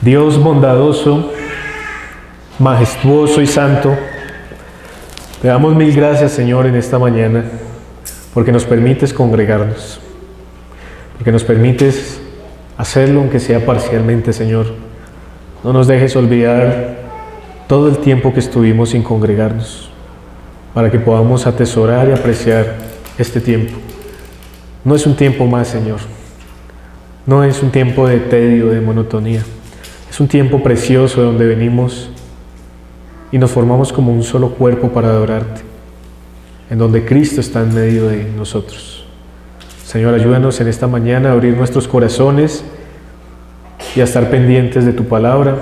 Dios bondadoso, majestuoso y santo, te damos mil gracias, Señor, en esta mañana, porque nos permites congregarnos, porque nos permites hacerlo aunque sea parcialmente, Señor. No nos dejes olvidar todo el tiempo que estuvimos sin congregarnos, para que podamos atesorar y apreciar este tiempo. No es un tiempo más, Señor. No es un tiempo de tedio, de monotonía. Es un tiempo precioso donde venimos y nos formamos como un solo cuerpo para adorarte, en donde Cristo está en medio de nosotros. Señor, ayúdanos en esta mañana a abrir nuestros corazones y a estar pendientes de tu palabra,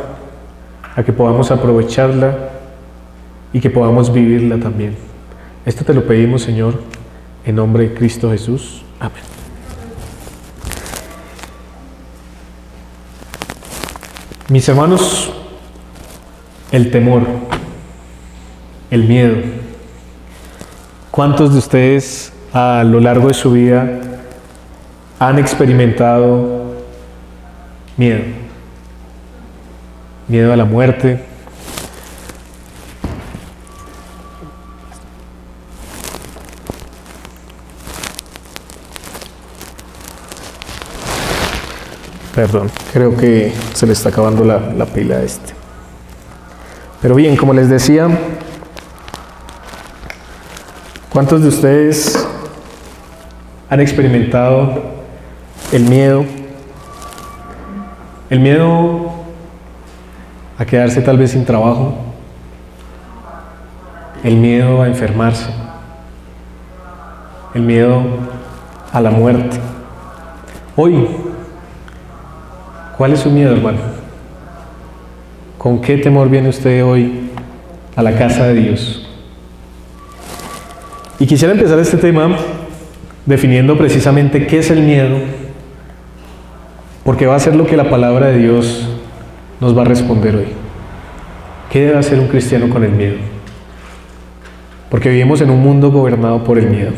a que podamos aprovecharla y que podamos vivirla también. Esto te lo pedimos, Señor, en nombre de Cristo Jesús. Amén. Mis hermanos, el temor, el miedo. ¿Cuántos de ustedes a lo largo de su vida han experimentado miedo? Miedo a la muerte. Perdón, creo que se le está acabando la pila a este. Pero bien, como les decía, ¿cuántos de ustedes han experimentado el miedo? El miedo a quedarse tal vez sin trabajo, el miedo a enfermarse, el miedo a la muerte. Hoy, ¿cuál es su miedo, hermano? ¿Con qué temor viene usted hoy a la casa de Dios? Y quisiera empezar este tema definiendo precisamente qué es el miedo, porque va a ser lo que la palabra de Dios nos va a responder hoy. ¿Qué debe hacer un cristiano con el miedo? Porque vivimos en un mundo gobernado por el miedo.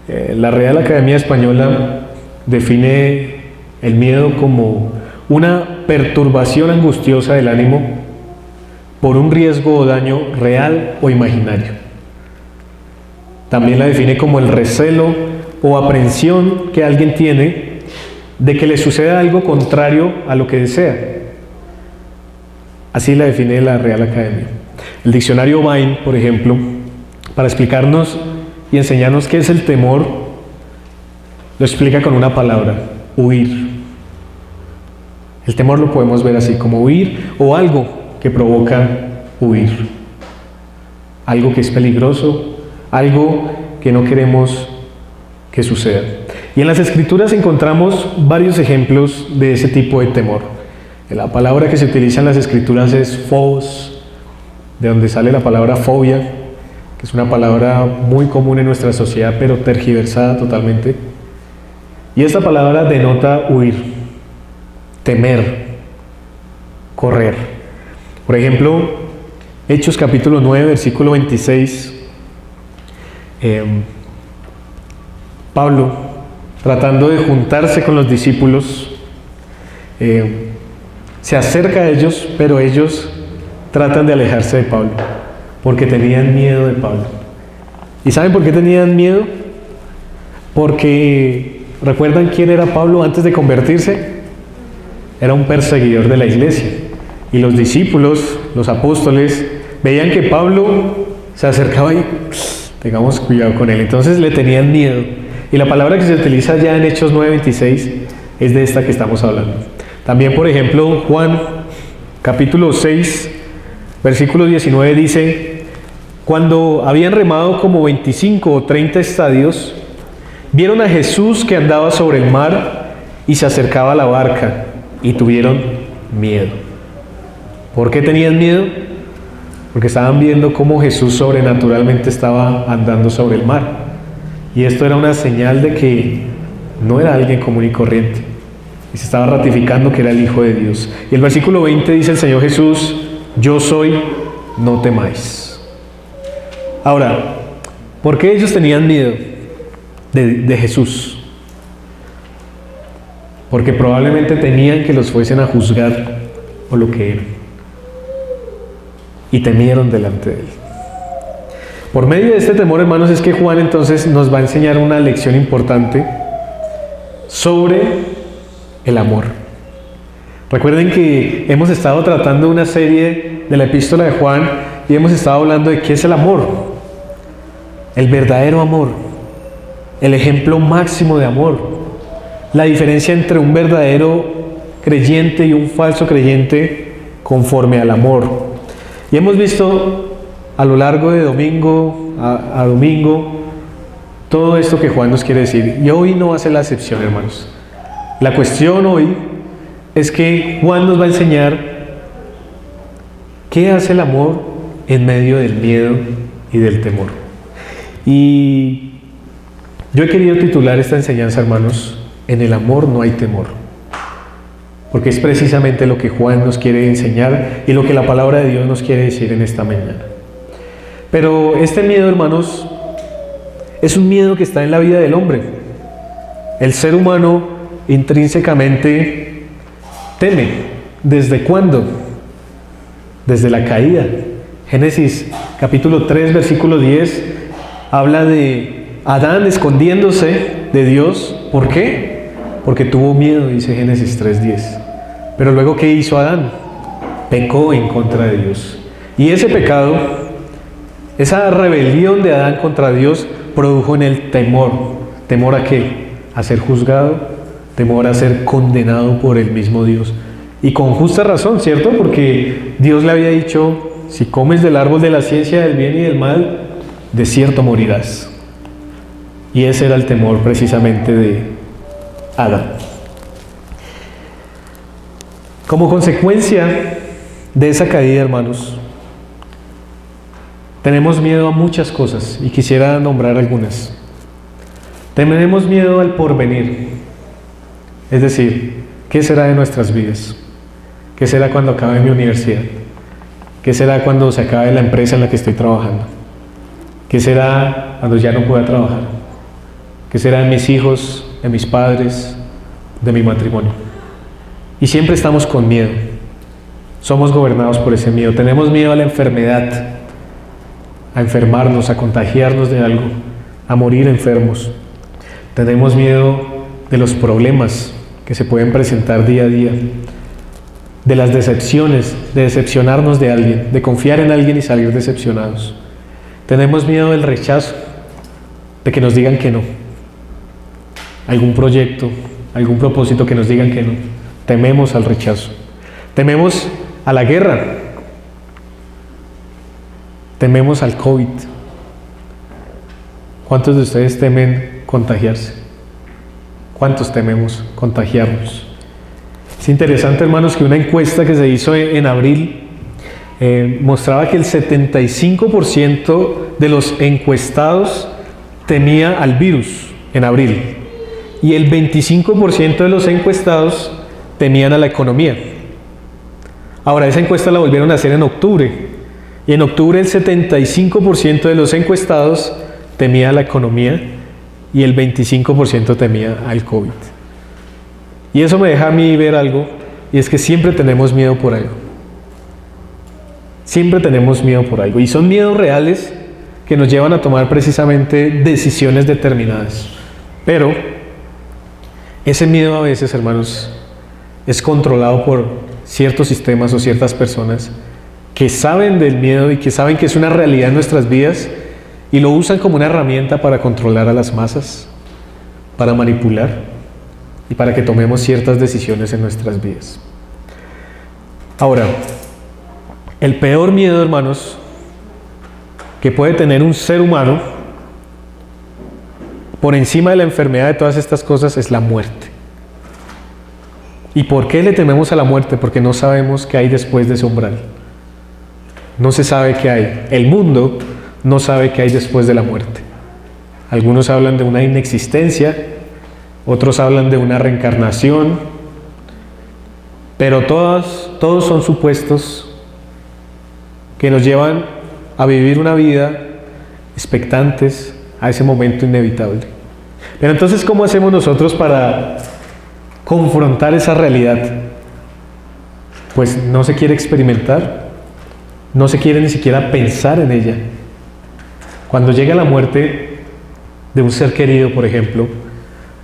La Real Academia Española define el miedo como una perturbación angustiosa del ánimo por un riesgo o daño real o imaginario. También la define como el recelo o aprensión que alguien tiene de que le suceda algo contrario a lo que desea. Así la define la Real Academia. El diccionario Vine, por ejemplo, para explicarnos y enseñarnos qué es el temor, lo explica con una palabra: huir. El temor lo podemos ver así, como huir o algo que provoca huir. Algo que es peligroso, algo que no queremos que suceda. Y en las Escrituras encontramos varios ejemplos de ese tipo de temor. La palabra que se utiliza en las Escrituras es phobos, de donde sale la palabra fobia, que es una palabra muy común en nuestra sociedad, pero tergiversada totalmente. Y esta palabra denota huir, temer, correr. Por ejemplo, Hechos capítulo 9, versículo 26, Pablo, tratando de juntarse con los discípulos, se acerca a ellos, pero ellos tratan de alejarse de Pablo, porque tenían miedo de Pablo. ¿Y saben por qué tenían miedo? Porque, ¿recuerdan quién era Pablo antes de convertirse? Era un perseguidor de la iglesia. Y los discípulos, los apóstoles, veían que Pablo se acercaba y tengamos cuidado con él. Entonces le tenían miedo. Y la palabra que se utiliza ya en Hechos 9:26 es de esta que estamos hablando. También, por ejemplo, Juan capítulo 6, versículo 19 dice: cuando habían remado como 25 o 30 estadios, vieron a Jesús que andaba sobre el mar y se acercaba a la barca, y tuvieron miedo. ¿Por qué tenían miedo? Porque estaban viendo cómo Jesús sobrenaturalmente estaba andando sobre el mar. Y esto era una señal de que no era alguien común y corriente. Y se estaba ratificando que era el Hijo de Dios. Y el versículo 20 dice el Señor Jesús: yo soy, no temáis. Ahora, ¿por qué ellos tenían miedo de Jesús? porque probablemente temían que los fuesen a juzgar por lo que eran, y temieron delante de él. Por medio de este temor, hermanos, es que Juan entonces nos va a enseñar una lección importante sobre el amor. Recuerden que hemos estado tratando una serie de la epístola de Juan y hemos estado hablando de qué es el amor, el verdadero amor, el ejemplo máximo de amor, la diferencia entre un verdadero creyente y un falso creyente conforme al amor. Y hemos visto a lo largo de domingo a domingo todo esto que Juan nos quiere decir, y hoy no va a ser la excepción, hermanos. La cuestión hoy es que Juan nos va a enseñar qué hace el amor en medio del miedo y del temor. Y yo he querido titular esta enseñanza, hermanos, en el amor no hay temor, porque es precisamente lo que Juan nos quiere enseñar y lo que la palabra de Dios nos quiere decir en esta mañana. Pero este miedo, hermanos, es un miedo que está en la vida del hombre. El ser humano intrínsecamente teme. ¿Desde cuándo? Desde la caída. Génesis capítulo 3, versículo 10, habla de Adán escondiéndose de Dios. ¿Por qué? Porque tuvo miedo, dice Génesis 3:10. Pero luego, ¿qué hizo Adán? Pecó en contra de Dios. Y ese pecado, esa rebelión de Adán contra Dios, produjo en él temor. ¿Temor a qué? A ser juzgado, temor a ser condenado por el mismo Dios. Y con justa razón, ¿cierto? Porque Dios le había dicho, si comes del árbol de la ciencia del bien y del mal, de cierto morirás. Y ese era el temor precisamente de Adán. Como consecuencia de esa caída, hermanos, tenemos miedo a muchas cosas y quisiera nombrar algunas. Tenemos miedo al porvenir, es decir, ¿qué será de nuestras vidas? ¿Qué será cuando acabe mi universidad? ¿Qué será cuando se acabe la empresa en la que estoy trabajando? ¿Qué será cuando ya no pueda trabajar? ¿Qué será de mis hijos, de mis padres, de mi matrimonio? Y siempre estamos con miedo. Somos gobernados por ese miedo. Tenemos miedo a la enfermedad, a enfermarnos, a contagiarnos de algo, a morir enfermos. Tenemos miedo de los problemas que se pueden presentar día a día, de las decepciones, de decepcionarnos de alguien, de confiar en alguien y salir decepcionados. Tenemos miedo del rechazo, de que nos digan que no. Algún proyecto, algún propósito que nos digan que no. Tememos al rechazo. Tememos a la guerra. Tememos al COVID. ¿Cuántos de ustedes temen contagiarse? ¿Cuántos tememos contagiarnos? Es interesante, hermanos, que una encuesta que se hizo en abril mostraba que el 75% de los encuestados temía al virus en abril y el 25% de los encuestados temían a la economía. Ahora, esa encuesta la volvieron a hacer en octubre y en octubre el 75% de los encuestados temía a la economía y el 25% temía al COVID. Y eso me deja a mí ver algo, y es que siempre tenemos miedo por algo. Siempre tenemos miedo por algo. Y son miedos reales que nos llevan a tomar precisamente decisiones determinadas. Pero ese miedo a veces, hermanos, es controlado por ciertos sistemas o ciertas personas que saben del miedo y que saben que es una realidad en nuestras vidas y lo usan como una herramienta para controlar a las masas, para manipular y para que tomemos ciertas decisiones en nuestras vidas. Ahora, el peor miedo, hermanos, que puede tener un ser humano por encima de la enfermedad de todas estas cosas es la muerte. ¿Y por qué le tememos a la muerte? Porque no sabemos qué hay después de ese umbral. No se sabe qué hay. El mundo no sabe qué hay después de la muerte. Algunos hablan de una inexistencia, otros hablan de una reencarnación, pero todos son supuestos que nos llevan a vivir una vida expectantes a ese momento inevitable. Pero entonces, ¿cómo hacemos nosotros para confrontar esa realidad, pues no se quiere experimentar, no se quiere ni siquiera pensar en ella. Cuando llega la muerte de un ser querido, por ejemplo,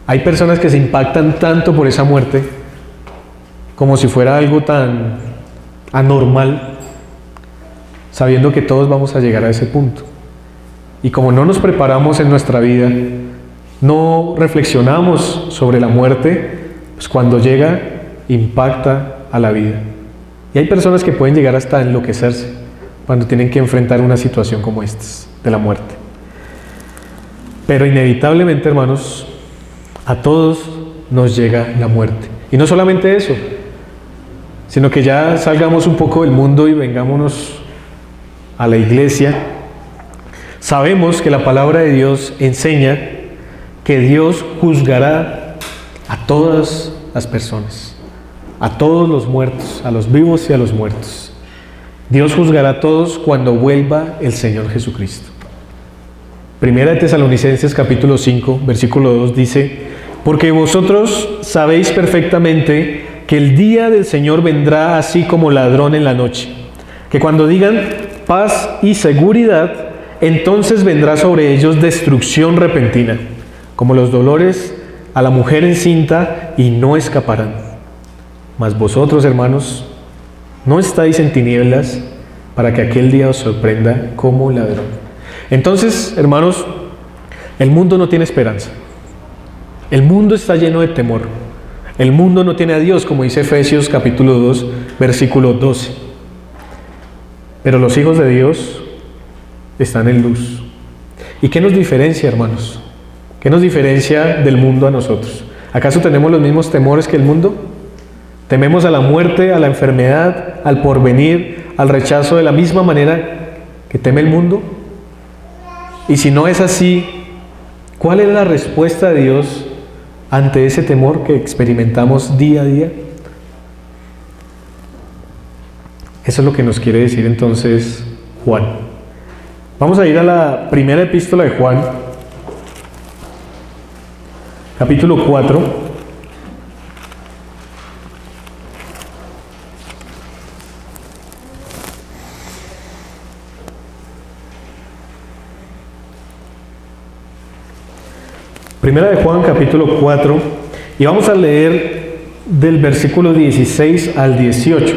hay personas que se impactan tanto por esa muerte como si fuera algo tan anormal, sabiendo que todos vamos a llegar a ese punto. Y como no nos preparamos en nuestra vida, no reflexionamos sobre la muerte, pues cuando llega, impacta a la vida. Y hay personas que pueden llegar hasta enloquecerse cuando tienen que enfrentar una situación como esta, de la muerte. Pero inevitablemente, hermanos, a todos nos llega la muerte. Y no solamente eso, sino que ya salgamos un poco del mundo y vengámonos a la iglesia. Sabemos que la palabra de Dios enseña que Dios juzgará a todas las personas, a todos los muertos, a los vivos y a los muertos. Dios juzgará a todos cuando vuelva el Señor Jesucristo. Primera de Tesalonicenses capítulo 5, versículo 2 dice: porque vosotros sabéis perfectamente que el día del Señor vendrá así como ladrón en la noche, que cuando digan paz y seguridad, entonces vendrá sobre ellos destrucción repentina, como los dolores a la mujer encinta, y no escaparán. Mas vosotros, hermanos, no estáis en tinieblas para que aquel día os sorprenda como ladrón. Entonces, hermanos, el mundo no tiene esperanza. El mundo está lleno de temor. El mundo no tiene a Dios, como dice Efesios capítulo 2, versículo 12. Pero los hijos de Dios están en luz. ¿Y qué nos diferencia, hermanos? ¿Qué nos diferencia del mundo a nosotros? ¿Acaso tenemos los mismos temores que el mundo? ¿Tememos a la muerte, a la enfermedad, al porvenir, al rechazo de la misma manera que teme el mundo? Y si no es así, ¿cuál es la respuesta de Dios ante ese temor que experimentamos día a día? Eso es lo que nos quiere decir entonces Juan. Vamos a ir a la primera epístola de Juan, capítulo 4. Primera de Juan, capítulo 4, y vamos a leer del versículo 16 al 18.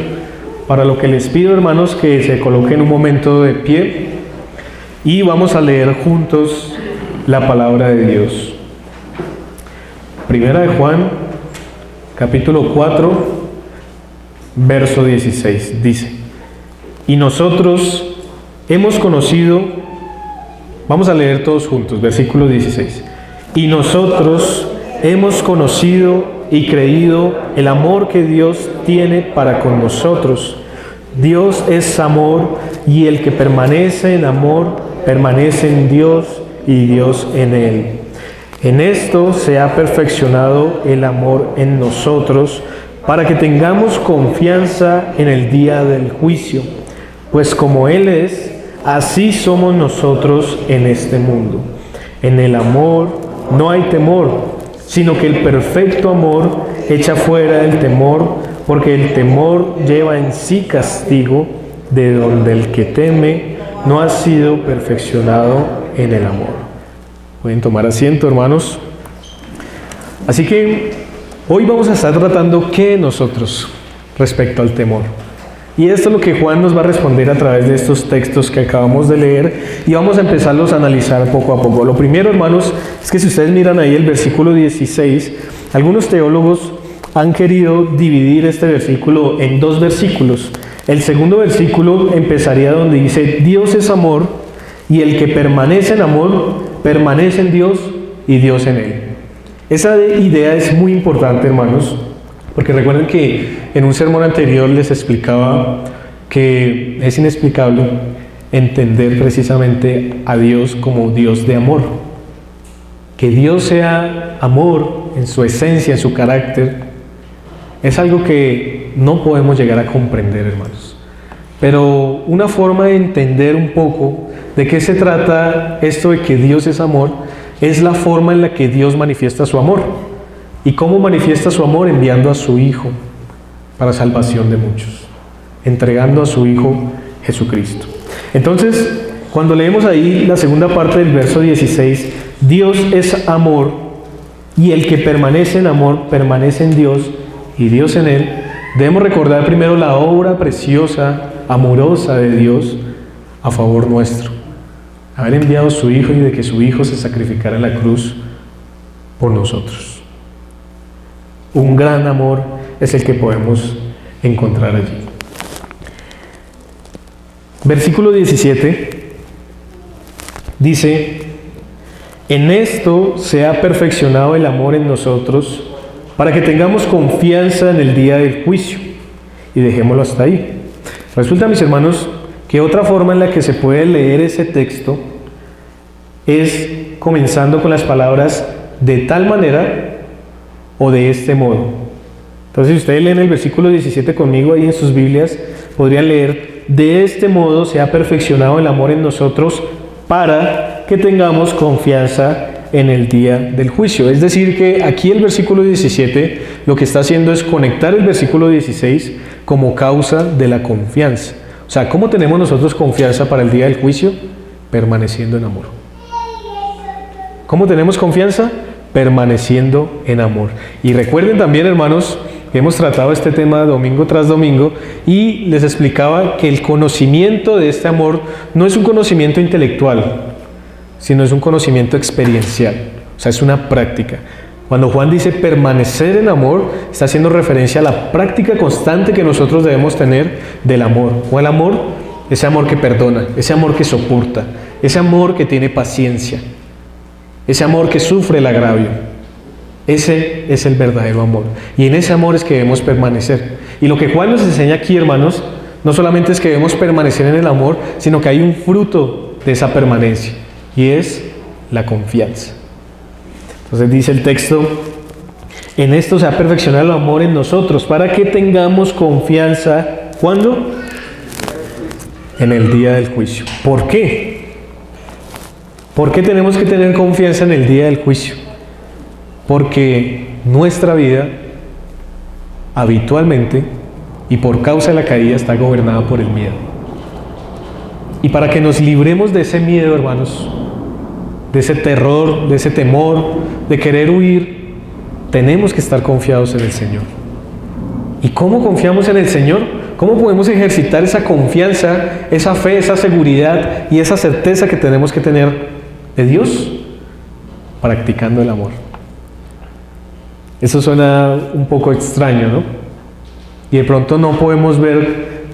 Para lo que les pido, hermanos, que se coloquen un momento de pie y vamos a leer juntos la palabra de Dios. Primera de Juan, capítulo 4, verso 16, dice: y nosotros hemos conocido, vamos a leer todos juntos, versículo 16. Y nosotros hemos conocido y creído el amor que Dios tiene para con nosotros. Dios es amor, y el que permanece en amor, permanece en Dios y Dios en él. En esto se ha perfeccionado el amor en nosotros, para que tengamos confianza en el día del juicio. Pues como Él es, así somos nosotros en este mundo. En el amor no hay temor, sino que el perfecto amor echa fuera el temor, porque el temor lleva en sí castigo, de donde el que teme no ha sido perfeccionado en el amor. Pueden tomar asiento, hermanos. Así que hoy vamos a estar tratando qué nosotros respecto al temor. Y esto es lo que Juan nos va a responder a través de estos textos que acabamos de leer, y vamos a empezarlos a analizar poco a poco. Lo primero, hermanos, es que si ustedes miran ahí el versículo 16, algunos teólogos han querido dividir este versículo en dos versículos. El segundo versículo empezaría donde dice: Dios es amor, y el que permanece en amor, permanece en Dios y Dios en él. Esa idea es muy importante, hermanos, porque recuerden que en un sermón anterior les explicaba que es inexplicable entender precisamente a Dios como Dios de amor. Que Dios sea amor en su esencia, en su carácter, es algo que no podemos llegar a comprender, hermanos. Pero una forma de entender un poco de qué se trata esto de que Dios es amor, es la forma en la que Dios manifiesta su amor. ¿Y cómo manifiesta su amor? Enviando a su Hijo para salvación de muchos, entregando a su Hijo Jesucristo. Entonces, cuando leemos ahí la segunda parte del verso 16, Dios es amor, y el que permanece en amor permanece en Dios y Dios en él. Debemos recordar primero la obra preciosa, amorosa de Dios a favor nuestro. Haber enviado a su Hijo y de que su Hijo se sacrificara en la cruz por nosotros. Un gran amor es el que podemos encontrar allí. Versículo 17 dice: en esto se ha perfeccionado el amor en nosotros, para que tengamos confianza en el día del juicio. Y dejémoslo hasta ahí. Resulta, mis hermanos, que otra forma en la que se puede leer ese texto es comenzando con las palabras de tal manera o de este modo. Entonces, si ustedes leen el versículo 17 conmigo ahí en sus Biblias, podrían leer: de este modo se ha perfeccionado el amor en nosotros para que tengamos confianza en el día del juicio. Es decir, que aquí el versículo 17 lo que está haciendo es conectar el versículo 16 como causa de la confianza. O sea, ¿cómo tenemos nosotros confianza para el día del juicio? Permaneciendo en amor. ¿Cómo tenemos confianza? Permaneciendo en amor. Y recuerden también, hermanos, que hemos tratado este tema domingo tras domingo y les explicaba que el conocimiento de este amor no es un conocimiento intelectual, sino es un conocimiento experiencial. O sea, es una práctica. Cuando Juan dice permanecer en amor, está haciendo referencia a la práctica constante que nosotros debemos tener del amor. ¿Cuál amor? Ese amor que perdona, ese amor que soporta, ese amor que tiene paciencia, ese amor que sufre el agravio. Ese es el verdadero amor. Y en ese amor es que debemos permanecer. Y lo que Juan nos enseña aquí, hermanos, no solamente es que debemos permanecer en el amor, sino que hay un fruto de esa permanencia, y es la confianza. Entonces dice el texto: en esto se ha perfeccionado el amor en nosotros, para que tengamos confianza. ¿Cuándo? En el día del juicio. ¿Por qué? ¿Por qué tenemos que tener confianza en el día del juicio? Porque nuestra vida habitualmente y por causa de la caída está gobernada por el miedo. Y para que nos libremos de ese miedo, hermanos, de ese terror, de ese temor, de querer huir, tenemos que estar confiados en el Señor. ¿Y cómo confiamos en el Señor? ¿Cómo podemos ejercitar esa confianza, esa fe, esa seguridad y esa certeza que tenemos que tener de Dios? Practicando el amor. Eso suena un poco extraño, ¿no? Y de pronto no podemos ver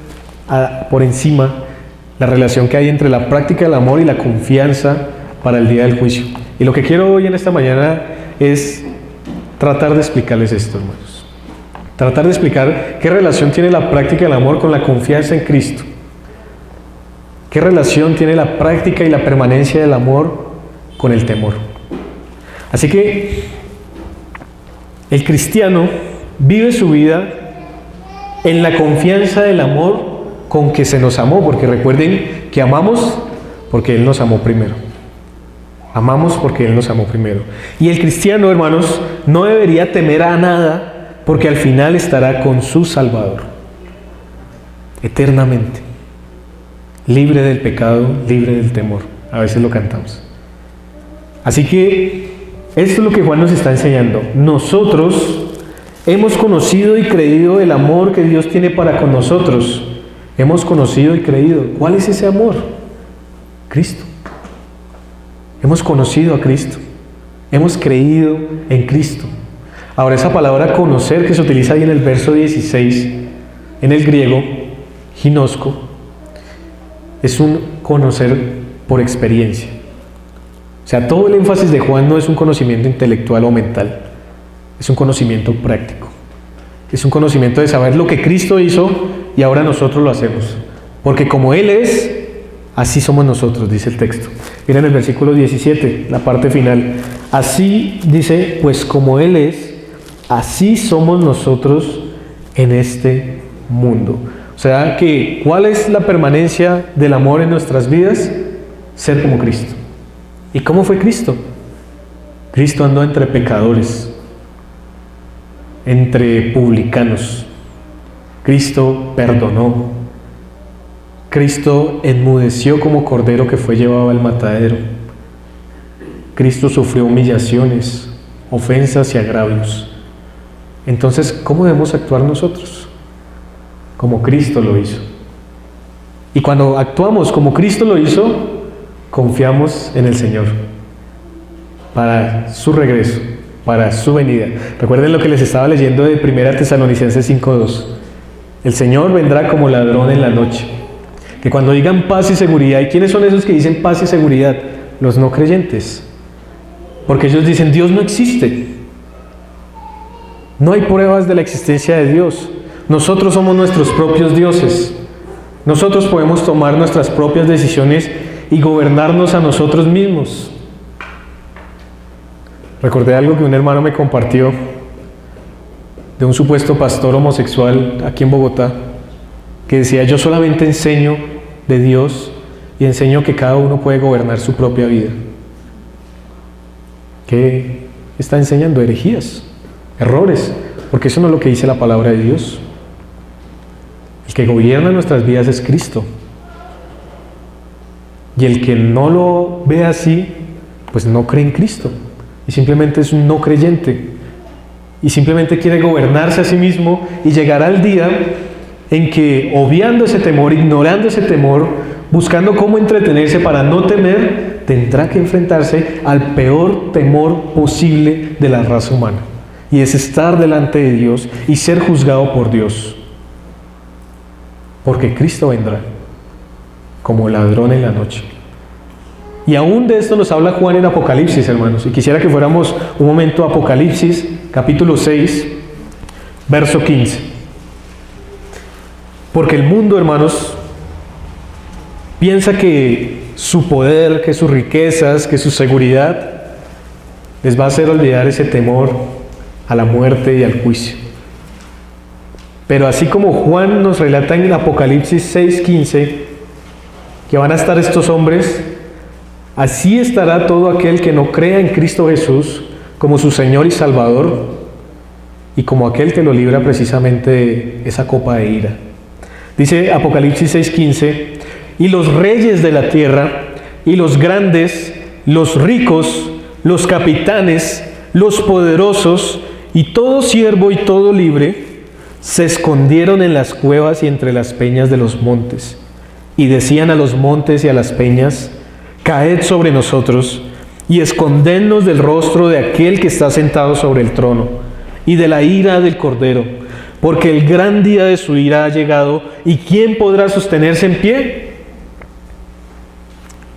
por encima la relación que hay entre la práctica del amor y la confianza para el día del juicio. Y lo que quiero hoy en esta mañana es tratar de explicarles esto, hermanos. Tratar de explicar qué relación tiene la práctica del amor con la confianza en Cristo. ¿Qué relación tiene la práctica y la permanencia del amor con el temor? Así que el cristiano vive su vida en la confianza del amor con que se nos amó, porque recuerden que amamos porque Él nos amó primero. Amamos porque Él nos amó primero. Y el cristiano, hermanos, no debería temer a nada, porque al final estará con su Salvador, eternamente, libre del pecado, libre del temor. A veces lo cantamos. Así que esto es lo que Juan nos está enseñando. Nosotros hemos conocido y creído el amor que Dios tiene para con nosotros. Hemos conocido y creído. ¿Cuál es ese amor? Cristo. Hemos conocido a Cristo. Hemos creído en Cristo. Ahora, esa palabra conocer que se utiliza ahí en el verso 16, en el griego, ginosko, es un conocer por experiencia. O sea, todo el énfasis de Juan no es un conocimiento intelectual o mental, es un conocimiento práctico. Es un conocimiento de saber lo que Cristo hizo y ahora nosotros lo hacemos. Porque como Él es, así somos nosotros, dice el texto. Miren el versículo 17, la parte final. Así dice, pues como Él es, así somos nosotros en este mundo. O sea que, ¿cuál es la permanencia del amor en nuestras vidas? Ser como Cristo. ¿Y cómo fue Cristo? Cristo andó entre pecadores. entre publicanos. Cristo perdonó. Cristo enmudeció como cordero que fue llevado al matadero. Cristo sufrió humillaciones, ofensas y agravios. Entonces, ¿cómo debemos actuar nosotros? Como Cristo lo hizo. Y cuando actuamos como Cristo lo hizo, confiamos en el Señor para su regreso, para su venida. Recuerden lo que les estaba leyendo de 1 Tesalonicenses 5:2. El Señor vendrá como ladrón en la noche. Que cuando digan paz y seguridad, ¿y quiénes son esos que dicen paz y seguridad? Los no creyentes. Porque ellos dicen, Dios no existe. No hay pruebas de la existencia de Dios. Nosotros somos nuestros propios dioses. Nosotros podemos tomar nuestras propias decisiones y gobernarnos a nosotros mismos. Recordé algo que un hermano me compartió de un supuesto pastor homosexual aquí en Bogotá, que decía, yo solamente enseño de Dios y enseño que cada uno puede gobernar su propia vida. ¿Qué está enseñando? Herejías, errores, porque eso no es lo que dice la palabra de Dios. El que gobierna nuestras vidas es Cristo. Y el que no lo ve así, pues no cree en Cristo. Y simplemente es un no creyente. Y simplemente quiere gobernarse a sí mismo y llegará el día en que, obviando ese temor, ignorando ese temor, buscando cómo entretenerse para no temer, tendrá que enfrentarse al peor temor posible de la raza humana. Y es estar delante de Dios y ser juzgado por Dios. Porque Cristo vendrá como ladrón en la noche. Y aún de esto nos habla Juan en Apocalipsis, hermanos. Y quisiera que fuéramos un momento a Apocalipsis, capítulo 6, verso 15. Porque el mundo, hermanos, piensa que su poder, que sus riquezas, que su seguridad les va a hacer olvidar ese temor a la muerte y al juicio. Pero así como Juan nos relata en Apocalipsis 6:15 que van a estar estos hombres, así estará todo aquel que no crea en Cristo Jesús como su Señor y Salvador y como aquel que lo libra precisamente de esa copa de ira. Dice Apocalipsis 6:15, y los reyes de la tierra, y los grandes, los ricos, los capitanes, los poderosos, y todo siervo y todo libre, se escondieron en las cuevas y entre las peñas de los montes, y decían a los montes y a las peñas, caed sobre nosotros, y escondednos del rostro de aquel que está sentado sobre el trono, y de la ira del Cordero, porque el gran día de su ira ha llegado, y ¿quién podrá sostenerse en pie?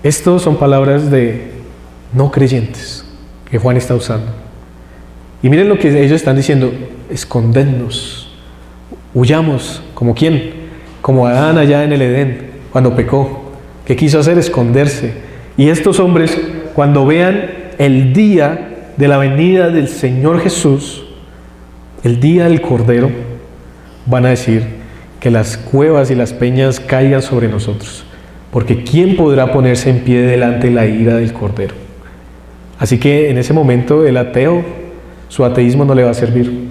Estas son palabras de no creyentes que Juan está usando. Y miren lo que ellos están diciendo, escondednos. Huyamos, ¿como quién? Como Adán allá en el Edén, cuando pecó. ¿Qué quiso hacer? Esconderse. Y estos hombres, cuando vean el día de la venida del Señor Jesús, el día del Cordero, van a decir que las cuevas y las peñas caigan sobre nosotros. Porque ¿quién podrá ponerse en pie delante de la ira del Cordero? Así que en ese momento el ateo, su ateísmo no le va a servir.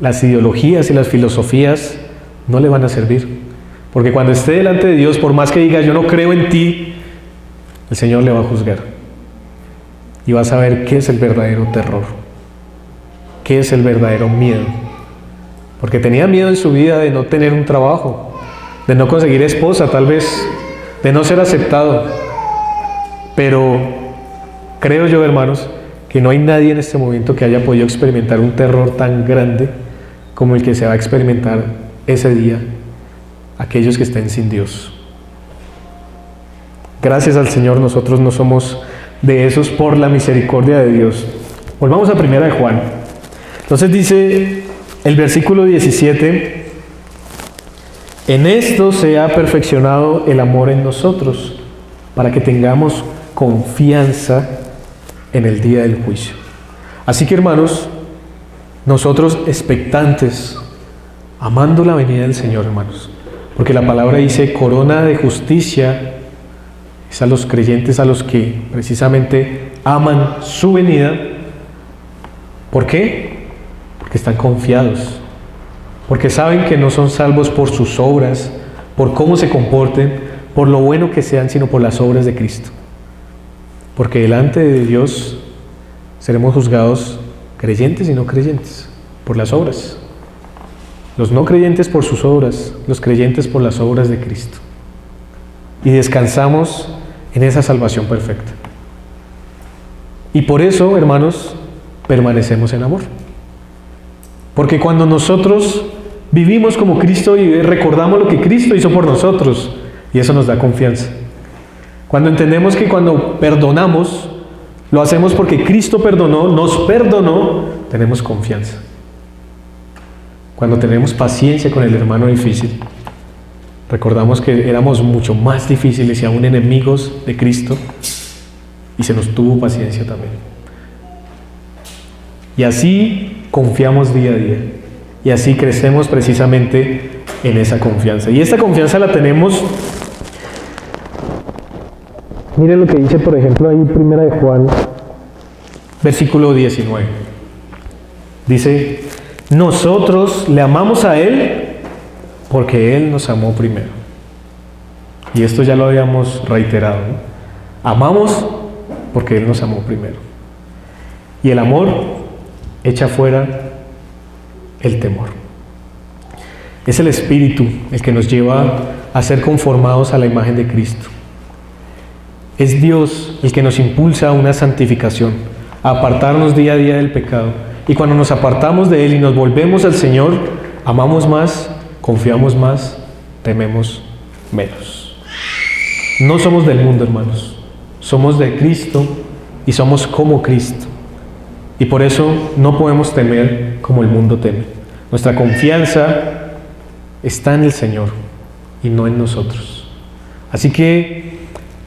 Las ideologías y las filosofías no le van a servir. Porque cuando esté delante de Dios, por más que diga yo no creo en ti, el Señor le va a juzgar. Y va a saber qué es el verdadero terror. Qué es el verdadero miedo. Porque tenía miedo en su vida de no tener un trabajo, de no conseguir esposa, tal vez, de no ser aceptado. Pero creo yo, hermanos, que no hay nadie en este momento que haya podido experimentar un terror tan grande como el que se va a experimentar ese día aquellos que estén sin Dios. Gracias al Señor nosotros no somos de esos por la misericordia de Dios. Volvamos a 1 de Juan. Entonces dice el versículo 17, en esto se ha perfeccionado el amor en nosotros, para que tengamos confianza en el día del juicio. Así que, hermanos, nosotros expectantes, amando la venida del Señor, hermanos, porque la palabra dice corona de justicia es a los creyentes, a los que precisamente aman su venida. ¿Por qué? porque están confiados, porque saben que no son salvos por sus obras, por cómo se comporten, por lo bueno que sean, sino por las obras de Cristo. Porque delante de Dios seremos juzgados creyentes y no creyentes, por las obras. Los no creyentes por sus obras, los creyentes por las obras de Cristo. Y descansamos en esa salvación perfecta. Y por eso, hermanos, permanecemos en amor. Porque cuando nosotros vivimos como Cristo y recordamos lo que Cristo hizo por nosotros, y eso nos da confianza. Cuando entendemos que cuando perdonamos, lo hacemos porque Cristo perdonó, nos perdonó, tenemos confianza. Cuando tenemos paciencia con el hermano difícil, recordamos que éramos mucho más difíciles y aún enemigos de Cristo, y se nos tuvo paciencia también. Y así confiamos día a día, y así crecemos precisamente en esa confianza. Y esta confianza la tenemos. Miren lo que dice, por ejemplo, ahí 1 de Juan, versículo 19. Dice: nosotros le amamos a Él porque Él nos amó primero. Y esto ya lo habíamos reiterado, ¿no? Amamos porque Él nos amó primero. Y el amor echa fuera el temor. Es el Espíritu el que nos lleva a ser conformados a la imagen de Cristo. Es Dios el que nos impulsa a una santificación, a apartarnos día a día del pecado. Y cuando nos apartamos de Él y nos volvemos al Señor, amamos más, confiamos más, tememos menos. No somos del mundo, hermanos. Somos de Cristo y somos como Cristo. Y por eso no podemos temer como el mundo teme. Nuestra confianza está en el Señor y no en nosotros. Así que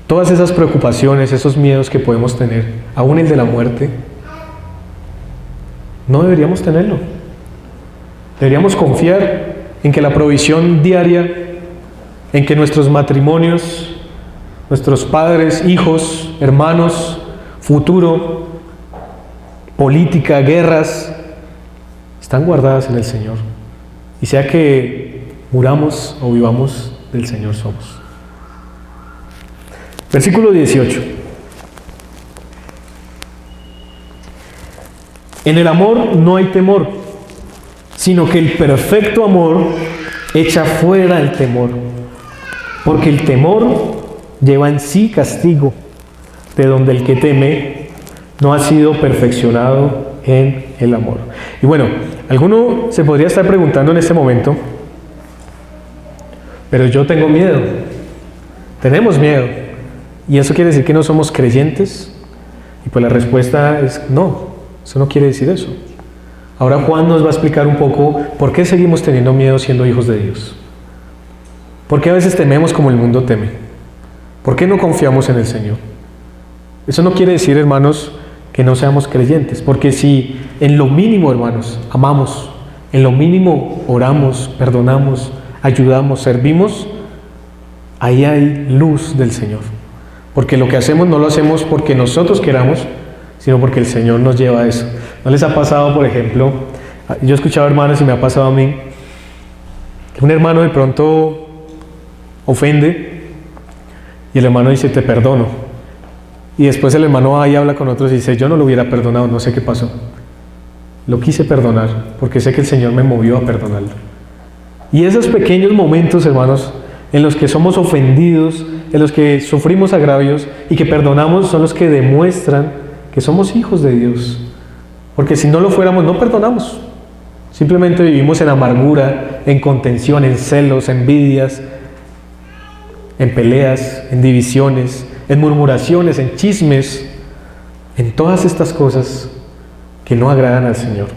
todas esas preocupaciones, esos miedos que podemos tener, aún el de la muerte, no deberíamos tenerlo. Deberíamos confiar en que la provisión diaria, en que nuestros matrimonios, nuestros padres, hijos, hermanos, futuro, política, guerras, están guardadas en el Señor. Y sea que muramos o vivamos, del Señor somos. Versículo 18. En el amor no hay temor, sino que el perfecto amor echa fuera el temor, porque el temor lleva en sí castigo, de donde el que teme no ha sido perfeccionado en el amor. Y bueno, alguno se podría estar preguntando en este momento: pero yo tengo miedo. Tenemos miedo. ¿Y eso quiere decir que no somos creyentes? Y pues la respuesta es no, eso no quiere decir eso. Ahora Juan nos va a explicar un poco por qué seguimos teniendo miedo siendo hijos de Dios. ¿Por qué a veces tememos como el mundo teme? ¿Por qué no confiamos en el Señor? Eso no quiere decir, hermanos, que no seamos creyentes, porque si en lo mínimo, hermanos, amamos, en lo mínimo oramos, perdonamos, ayudamos, servimos, ahí hay luz del Señor. Porque lo que hacemos no lo hacemos porque nosotros queramos, sino porque el Señor nos lleva a eso. ¿No les ha pasado, por ejemplo, yo he escuchado hermanos y me ha pasado a mí, que un hermano de pronto ofende y el hermano dice: te perdono, y después el hermano va y habla con otros y dice: yo no lo hubiera perdonado, no sé qué pasó, lo quise perdonar porque sé que el Señor me movió a perdonarlo. Y esos pequeños momentos, hermanos, en los que somos ofendidos, en los que sufrimos agravios y que perdonamos, son los que demuestran que somos hijos de Dios. Porque si no lo fuéramos, no perdonamos. Simplemente vivimos en amargura, en contención, en celos, envidias, en peleas, en divisiones, en murmuraciones, en chismes, en todas estas cosas que no agradan al Señor.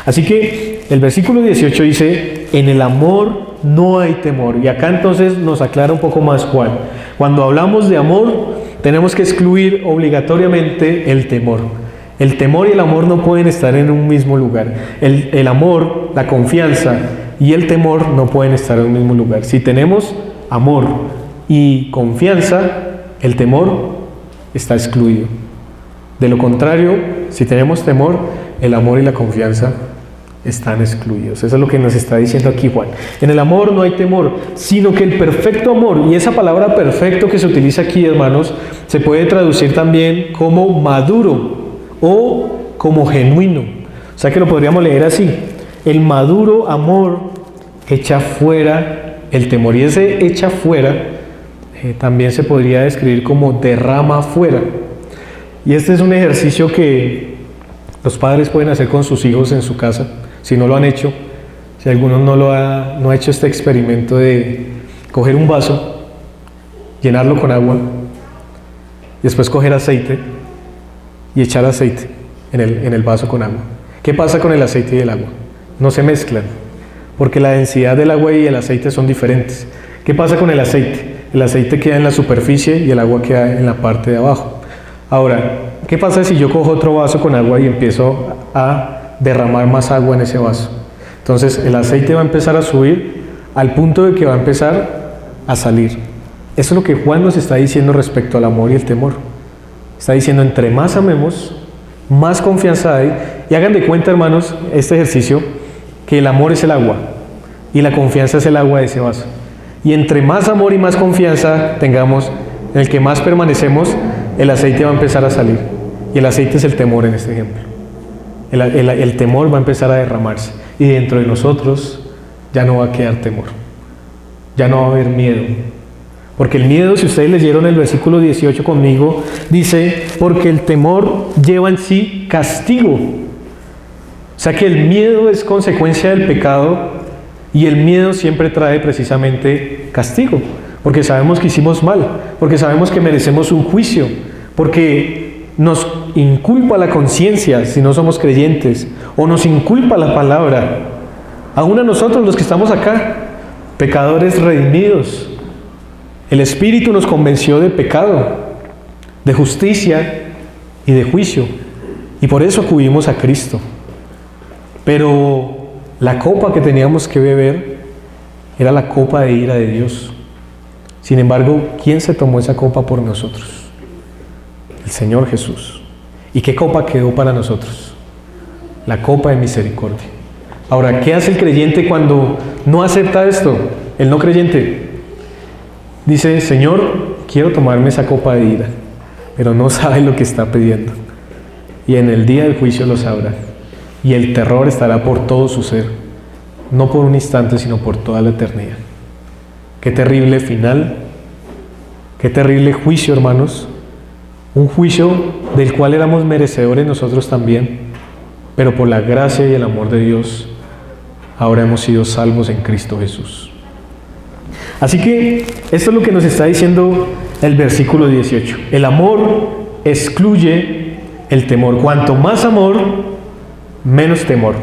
Así que el versículo 18 dice: en el amor no hay temor. Y acá entonces nos aclara un poco más Juan. Cuando hablamos de amor, tenemos que excluir obligatoriamente el temor. El temor y el amor no pueden estar en un mismo lugar. El amor, la confianza y el temor no pueden estar en un mismo lugar. Si tenemos amor y confianza, el temor está excluido. De lo contrario, si tenemos temor, el amor y la confianza están excluidos. Eso es lo que nos está diciendo aquí Juan. En el amor no hay temor, sino que el perfecto amor, y esa palabra perfecto que se utiliza aquí, hermanos, se puede traducir también como maduro o como genuino. O sea que lo podríamos leer así: el maduro amor echa fuera el temor. Y ese echa fuera también se podría describir como derrama fuera. Y este es un ejercicio que los padres pueden hacer con sus hijos en su casa, si no lo han hecho. Si alguno no ha hecho este experimento de coger un vaso, llenarlo con agua, y después coger aceite y echar aceite en el vaso con agua. ¿Qué pasa con el aceite y el agua? No se mezclan, porque la densidad del agua y el aceite son diferentes. ¿Qué pasa con el aceite? El aceite queda en la superficie y el agua queda en la parte de abajo. Ahora, ¿qué pasa si yo cojo otro vaso con agua y empiezo a derramar más agua en ese vaso? Entonces el aceite va a empezar a subir al punto de que va a empezar a salir. Eso es lo que Juan nos está diciendo respecto al amor y el temor. Está diciendo, entre más amemos, más confianza hay. Y hagan de cuenta, hermanos, este ejercicio, que el amor es el agua y la confianza es el agua de ese vaso. Y entre más amor y más confianza tengamos, en el que más permanecemos, el aceite va a empezar a salir. Y el aceite es el temor en este ejemplo. El temor va a empezar a derramarse. Y dentro de nosotros ya no va a quedar temor. Ya no va a haber miedo. Porque el miedo, si ustedes leyeron el versículo 18 conmigo, dice, porque el temor lleva en sí castigo. O sea que el miedo es consecuencia del pecado, y el miedo siempre trae precisamente castigo. Porque sabemos que hicimos mal, porque sabemos que merecemos un juicio, porque nos inculpa la conciencia si no somos creyentes, o nos inculpa la palabra. Aún a nosotros los que estamos acá, pecadores redimidos, el Espíritu nos convenció de pecado, de justicia y de juicio, y por eso acudimos a Cristo. Pero la copa que teníamos que beber era la copa de ira de Dios. Sin embargo, ¿quién se tomó esa copa por nosotros? El Señor Jesús. ¿Y qué copa quedó para nosotros? La copa de misericordia. Ahora, ¿qué hace el creyente cuando no acepta esto? El no creyente dice, Señor, quiero tomarme esa copa de ira, pero no sabe lo que está pidiendo. Y en el día del juicio lo sabrá. Y el terror estará por todo su ser, no por un instante, sino por toda la eternidad. Qué terrible final, qué terrible juicio, hermanos. Un juicio del cual éramos merecedores nosotros también, pero por la gracia y el amor de Dios, ahora hemos sido salvos en Cristo Jesús. Así que esto es lo que nos está diciendo el versículo 18. El amor excluye el temor. Cuanto más amor, menos temor.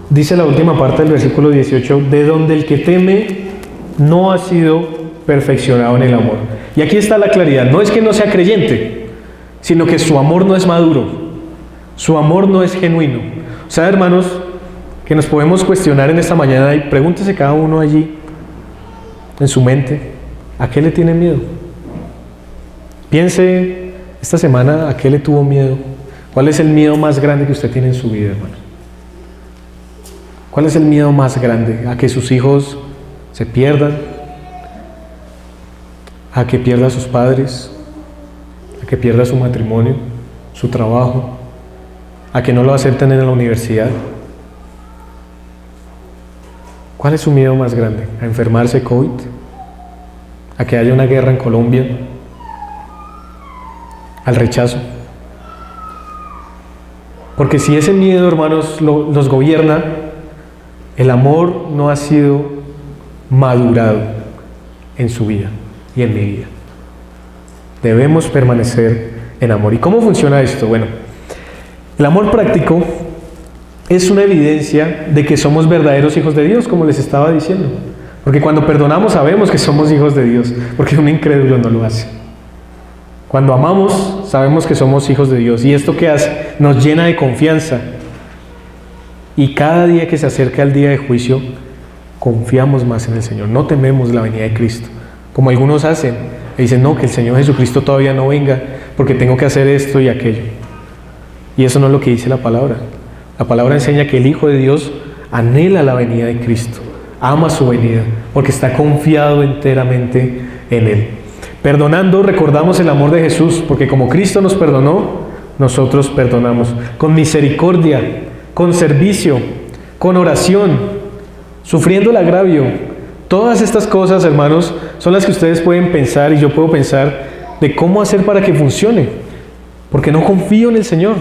Dice la última parte del versículo 18, de donde el que teme no ha sido perfeccionado en el amor. Y aquí está la claridad, no es que no sea creyente, sino que su amor no es maduro, su amor no es genuino. O sea, hermanos, que nos podemos cuestionar en esta mañana y pregúntese cada uno allí, en su mente, ¿a qué le tiene miedo? Piense esta semana, ¿a qué le tuvo miedo? ¿Cuál es el miedo más grande que usted tiene en su vida, hermano? ¿Cuál es el miedo más grande? ¿A que sus hijos se pierdan? ¿A que pierda a sus padres? ¿A que pierda su matrimonio? ¿Su trabajo? ¿A que no lo acepten en la universidad? ¿Cuál es su miedo más grande? ¿A enfermarse de COVID? ¿A que haya una guerra en Colombia? ¿Al rechazo? Porque si ese miedo, hermanos, nos gobierna, el amor no ha sido madurado en su vida y en mi vida. Debemos permanecer en amor. ¿Y cómo funciona esto? Bueno, el amor práctico es una evidencia de que somos verdaderos hijos de Dios, como les estaba diciendo. Porque cuando perdonamos sabemos que somos hijos de Dios, porque un incrédulo no lo hace. Cuando amamos sabemos que somos hijos de Dios. ¿Y esto qué hace? Nos llena de confianza. Y cada día que se acerca el día de juicio, confiamos más en el Señor. No tememos la venida de Cristo, como algunos hacen. Y dicen, no, que el Señor Jesucristo todavía no venga, porque tengo que hacer esto y aquello. Y eso no es lo que dice la palabra. La palabra enseña que el Hijo de Dios anhela la venida de Cristo, ama su venida, porque está confiado enteramente en Él. Perdonando, recordamos el amor de Jesús, porque como Cristo nos perdonó, nosotros perdonamos. Con misericordia, con servicio, con oración, sufriendo el agravio. Todas estas cosas, hermanos, son las que ustedes pueden pensar y yo puedo pensar de cómo hacer para que funcione. Porque no confío en el Señor.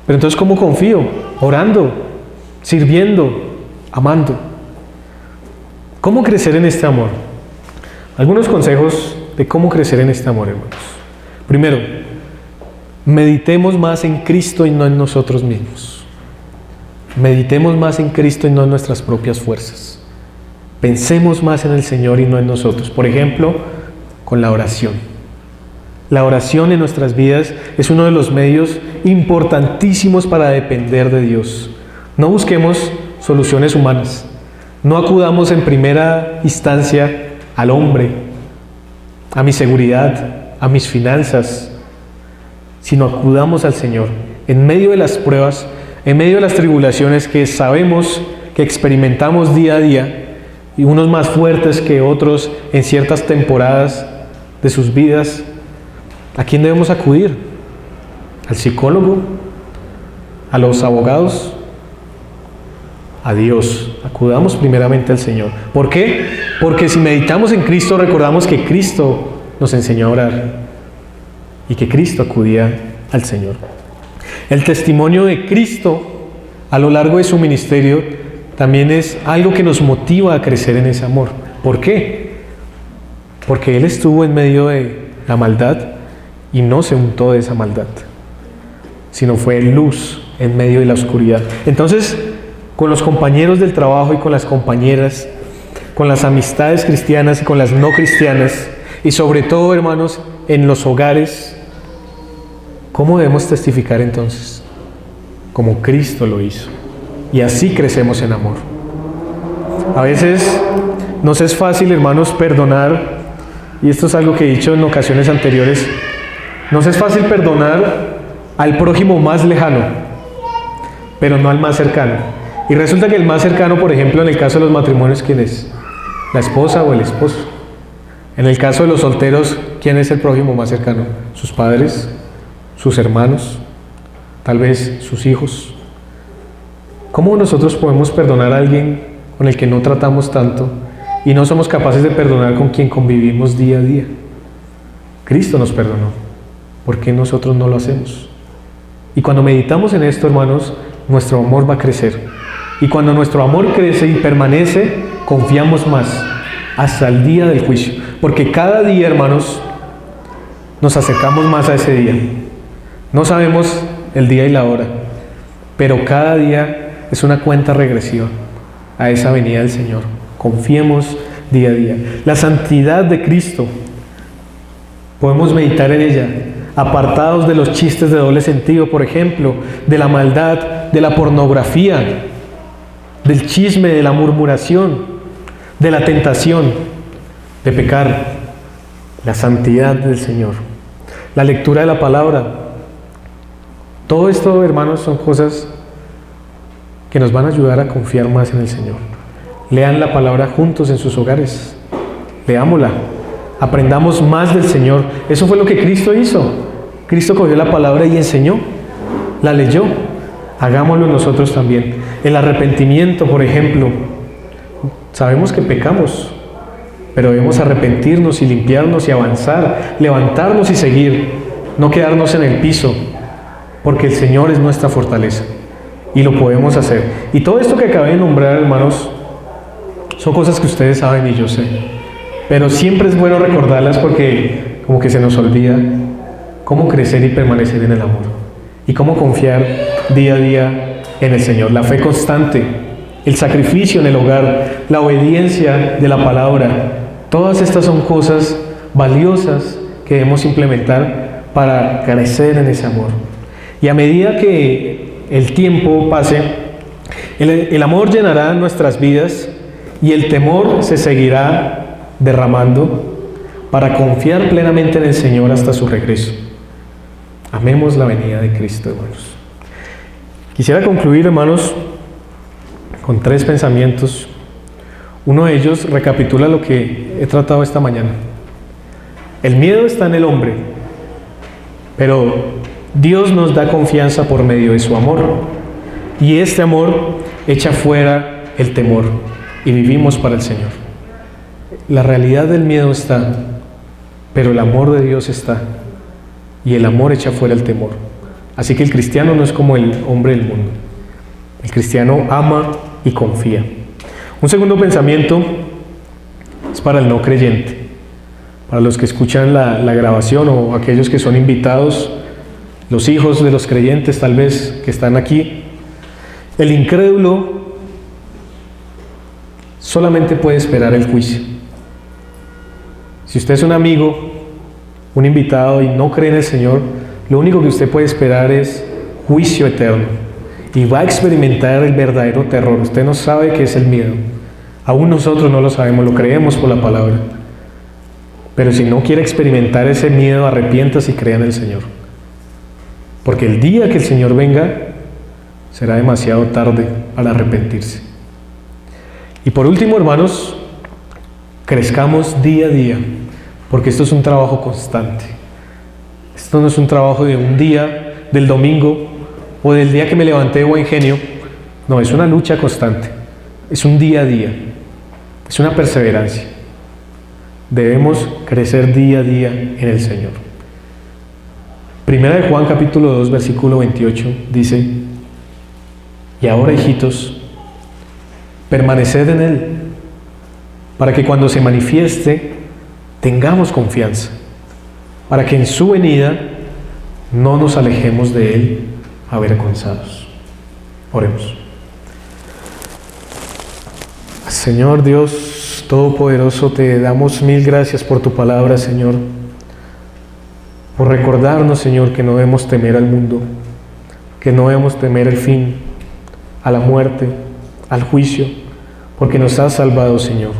Pero entonces, ¿cómo confío? Orando, sirviendo, amando. ¿Cómo crecer en este amor? Algunos consejos de cómo crecer en este amor, hermanos. Primero, meditemos más en Cristo y no en nosotros mismos. Meditemos más en Cristo y no en nuestras propias fuerzas. Pensemos más en el Señor y no en nosotros. Por ejemplo, con la oración. La oración en nuestras vidas es uno de los medios importantísimos para depender de Dios. No busquemos soluciones humanas. No acudamos en primera instancia al hombre, a mi seguridad, a mis finanzas, sino acudamos al Señor en medio de las pruebas, en medio de las tribulaciones que sabemos que experimentamos día a día, y unos más fuertes que otros en ciertas temporadas de sus vidas. ¿A quién debemos acudir? ¿Al psicólogo? ¿A los abogados? A Dios. Acudamos primeramente al Señor. ¿Por qué? Porque si meditamos en Cristo, recordamos que Cristo nos enseñó a orar y que Cristo acudía al Señor. El testimonio de Cristo a lo largo de su ministerio también es algo que nos motiva a crecer en ese amor. ¿Por qué? Porque Él estuvo en medio de la maldad y no se untó de esa maldad, sino fue luz en medio de la oscuridad. Entonces, con los compañeros del trabajo y con las compañeras, con las amistades cristianas y con las no cristianas, y sobre todo, hermanos, en los hogares, ¿cómo debemos testificar entonces? Como Cristo lo hizo. Y así crecemos en amor. A veces nos es fácil, hermanos, perdonar, y esto es algo que he dicho en ocasiones anteriores. Nos es fácil perdonar al prójimo más lejano, pero no al más cercano. Y resulta que el más cercano, por ejemplo, en el caso de los matrimonios, ¿quién es? ¿La esposa o el esposo? En el caso de los solteros, ¿quién es el prójimo más cercano? ¿Sus padres? ¿Sus hermanos? ¿Tal vez sus hijos? ¿Cómo nosotros podemos perdonar a alguien con el que no tratamos tanto y no somos capaces de perdonar con quien convivimos día a día? Cristo nos perdonó. ¿Por qué nosotros no lo hacemos? Y cuando meditamos en esto, hermanos, nuestro amor va a crecer. Y cuando nuestro amor crece y permanece, confiamos más hasta el día del juicio. Porque cada día, hermanos, nos acercamos más a ese día. No sabemos el día y la hora, pero cada día es una cuenta regresiva a esa venida del Señor. Confiemos día a día. La santidad de Cristo, podemos meditar en ella, apartados de los chistes de doble sentido, por ejemplo, de la maldad, de la pornografía, del chisme, de la murmuración, de la tentación de pecar. La santidad del Señor, la lectura de la palabra. Todo esto, hermanos, son cosas que nos van a ayudar a confiar más en el Señor. Lean la palabra juntos en sus hogares. Leámosla. Aprendamos más del Señor. Eso fue lo que Cristo hizo. Cristo cogió la palabra y enseñó. La leyó. Hagámoslo nosotros también. El arrepentimiento, por ejemplo. Sabemos que pecamos, pero debemos arrepentirnos y limpiarnos y avanzar, levantarnos y seguir. No quedarnos en el piso, porque el Señor es nuestra fortaleza. Y lo podemos hacer. Y todo esto que acabé de nombrar, hermanos, son cosas que ustedes saben y yo sé. Pero siempre es bueno recordarlas porque como que se nos olvida cómo crecer y permanecer en el amor. Y cómo confiar día a día en el Señor. La fe constante, el sacrificio en el hogar, la obediencia de la palabra. Todas estas son cosas valiosas que debemos implementar para crecer en ese amor. Y a medida que el tiempo pase, el amor llenará nuestras vidas y el temor se seguirá derramando para confiar plenamente en el Señor hasta su regreso. Amemos la venida de Cristo, hermanos. Quisiera concluir, hermanos, con 3 pensamientos. Uno de ellos recapitula lo que he tratado esta mañana. El miedo está en el hombre, pero Dios nos da confianza por medio de su amor. Y este amor echa fuera el temor y vivimos para el Señor. La realidad del miedo está, pero el amor de Dios está. Y el amor echa fuera el temor. Así que el cristiano no es como el hombre del mundo. El cristiano ama y confía. Un segundo pensamiento es para el no creyente, para los que escuchan la grabación o aquellos que son invitados, los hijos de los creyentes tal vez que están aquí. El incrédulo solamente puede esperar el juicio. Si usted es un amigo, un invitado y no cree en el Señor, lo único que usted puede esperar es juicio eterno. Y va a experimentar el verdadero terror. Usted no sabe qué es el miedo. Aún nosotros no lo sabemos, lo creemos por la palabra. Pero si no quiere experimentar ese miedo, arrepiéntase y crea en el Señor. Porque el día que el Señor venga, será demasiado tarde para arrepentirse. Y por último, hermanos, crezcamos día a día, porque esto es un trabajo constante. Esto no es un trabajo de un día, del domingo, o del día que me levanté de buen genio. No, es una lucha constante. Es un día a día. Es una perseverancia. Debemos crecer día a día en el Señor. Primera de Juan capítulo 2, versículo 28 dice: y ahora, hijitos, permaneced en Él, para que cuando se manifieste tengamos confianza, para que en su venida no nos alejemos de Él avergonzados. Oremos. Señor Dios Todopoderoso, te damos mil gracias por tu palabra, Señor, por recordarnos, Señor, que no debemos temer al mundo, que no debemos temer el fin, a la muerte, al juicio, porque nos has salvado, Señor.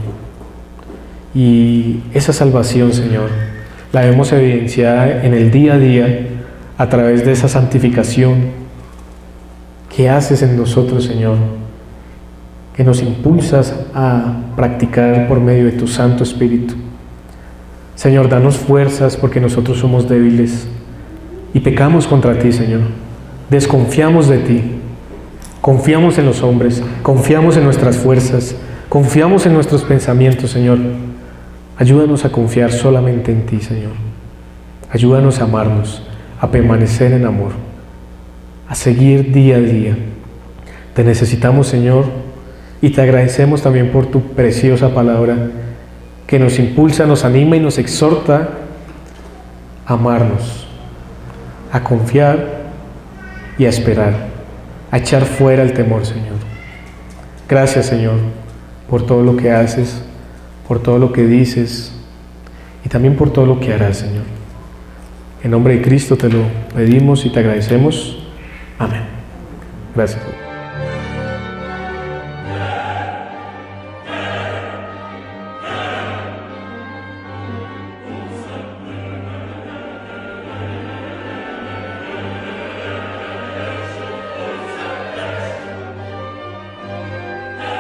Y esa salvación, Señor, la vemos evidenciada en el día a día a través de esa santificación que haces en nosotros, Señor, que nos impulsas a practicar por medio de tu Santo Espíritu. Señor, danos fuerzas porque nosotros somos débiles y pecamos contra ti, Señor. Desconfiamos de ti. Confiamos en los hombres, confiamos en nuestras fuerzas, confiamos en nuestros pensamientos, Señor. Ayúdanos a confiar solamente en ti, Señor. Ayúdanos a amarnos, a permanecer en amor, a seguir día a día. Te necesitamos, Señor, y te agradecemos también por tu preciosa palabra que nos impulsa, nos anima y nos exhorta a amarnos, a confiar y a esperar, a echar fuera el temor, Señor. Gracias, Señor, por todo lo que haces, por todo lo que dices y también por todo lo que harás, Señor. En nombre de Cristo te lo pedimos y te agradecemos. Amén. Gracias.